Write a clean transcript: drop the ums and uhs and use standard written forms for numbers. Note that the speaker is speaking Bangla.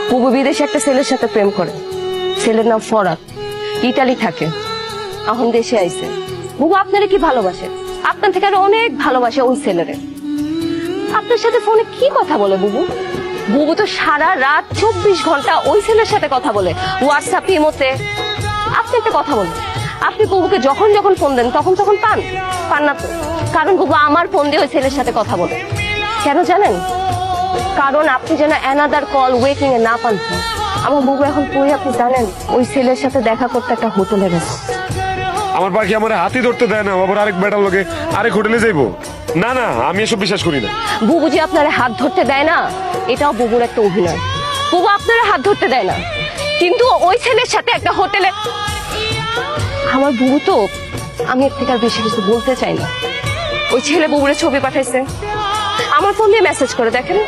বুবু বিদেশে একটা ছেলের সাথে প্রেম করে, ছেলের নাম ফরাদ, ইটালি থাকে, এখন দেশে আইছে। বুবু আপনারে কি ভালোবাসে, আপনার থেকে আরো অনেক ভালোবাসে ওই ছেলেরে। আপনার সাথে ফোনে কি কথা বলে বুবু? বুবু তো সারা রাত 24 ঘন্টা ওই ছেলের সাথে কথা বলে, হোয়াটসঅ্যাপ, ইমোতে। আপনি একটা কথা বলেন, আপনি বুবুকে যখন যখন ফোন দেন তখন তখন পান না তো? কারণ বুবু আমার ফোন দিয়ে ওই ছেলের সাথে কথা বলে। কেন জানেন? কারণ আপনি যেন অ্যানাদার কল ওয়েটিং এ না পান। আমার বুবু এখন কই আপনি জানেন? ওই ছেলের সাথে দেখা করতে একটা হোটেলে গেছে। আমার পাখি আমার হাতি ধরতে দেয় না, আবার আরেক বেটার লোকে আরেক হোটেলে যাইবো? না না, আমি এসব বিশ্বাস করি না। বুবু যে আপনারা হাত ধরতে দেয় না, এটাও বুবুর একটা অভিনয়। বুবু আপনারা হাত ধরতে দেয় না, কিন্তু ওই ছেলের সাথে একটা হোটেলে। আমার বুবু তো, আমি এর থেকে আর বেশি কিছু বলতে চাই না। ওই ছেলে বুবুরে ছবি পাঠাইছে, আমার ফোন দিয়ে মেসেজ করে দেখেন।